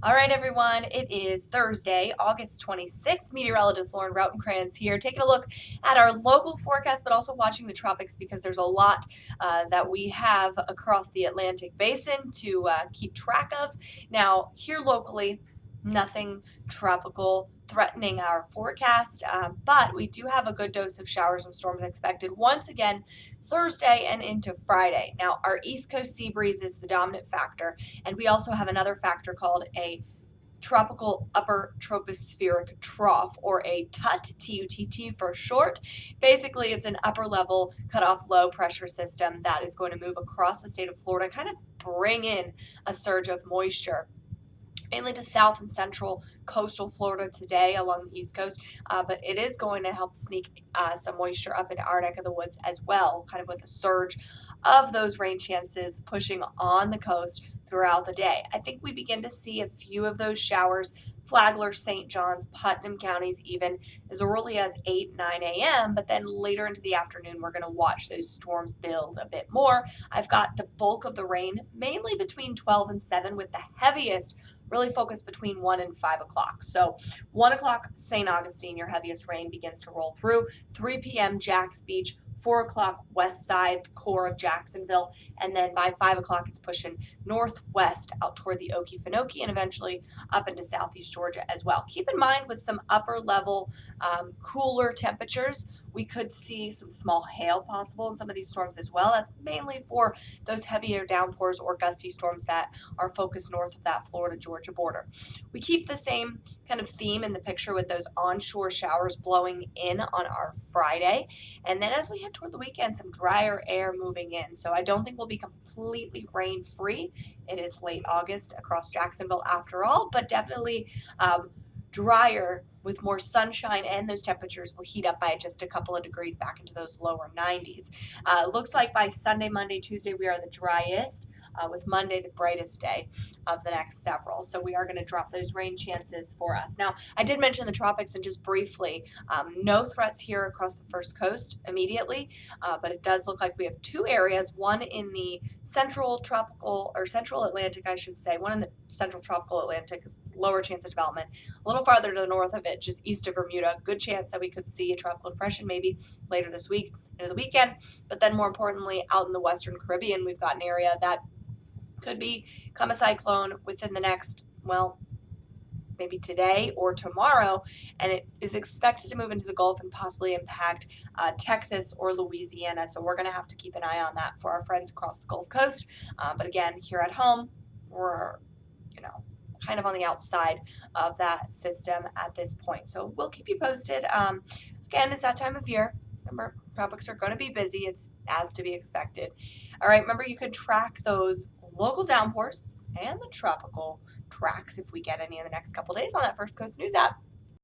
All right, everyone, it is Thursday, August 26th. Meteorologist Lauren Rautenkranz here, taking a look at our local forecast, but also watching the tropics because there's a lot that we have across the Atlantic basin to keep track of. Now, here locally, nothing tropical threatening our forecast, but we do have a good dose of showers and storms expected once again Thursday and into Friday. Now, our East Coast sea breeze is the dominant factor, and we also have another factor called a tropical upper tropospheric trough, or a TUTT, T-U-T-T for short. Basically, it's an upper level cutoff low pressure system that is going to move across the state of Florida, kind of bring in a surge of moisture mainly to south and central coastal Florida today along the East Coast, but it is going to help sneak some moisture up into our neck of the woods as well, kind of with a surge of those rain chances pushing on the coast throughout the day. I think we begin to see a few of those showers, Flagler, St. Johns, Putnam counties, even as early as 8, 9 a.m., but then later into the afternoon, we're going to watch those storms build a bit more. I've got the bulk of the rain mainly between 12 and 7, with the heaviest really focused between 1 and 5 o'clock. So 1 o'clock, St. Augustine, your heaviest rain begins to roll through. 3 p.m., Jax Beach. 4 o'clock, west side core of Jacksonville, and then by 5 o'clock it's pushing northwest out toward the Okefenokee and eventually up into southeast Georgia as well. Keep in mind, with some upper level cooler temperatures, we could see some small hail possible in some of these storms as well. That's mainly for those heavier downpours or gusty storms that are focused north of that Florida-Georgia border. We keep the same kind of theme in the picture with those onshore showers blowing in on our Friday. And then as we head toward the weekend, some drier air moving in. So I don't think we'll be completely rain free. It is late August across Jacksonville after all, but definitely drier with more sunshine, and those temperatures will heat up by just a couple of degrees back into those lower 90s. Looks like by Sunday, Monday, Tuesday, we are the driest. With Monday the brightest day of the next several. So we are going to drop those rain chances for us. Now, I did mention the tropics, and just briefly, no threats here across the first coast immediately, but it does look like we have two areas, one in the central tropical, or central Atlantic, I should say, one in the central tropical Atlantic is lower chance of development. A little farther to the north of it, just east of Bermuda, good chance that we could see a tropical depression maybe later this week into the weekend. But then more importantly, out in the Western Caribbean, we've got an area that could become a cyclone within the next, well, maybe today or tomorrow, and it is expected to move into the Gulf and possibly impact Texas or Louisiana. So we're going to have to keep an eye on that for our friends across the Gulf Coast. But again, here at home, we're, kind of on the outside of that system at this point. So we'll keep you posted. Again, it's that time of year. Remember, tropics are going to be busy. It's as to be expected. All right, remember, you can track those local downpours and the tropical tracks if we get any in the next couple days on that First Coast News app.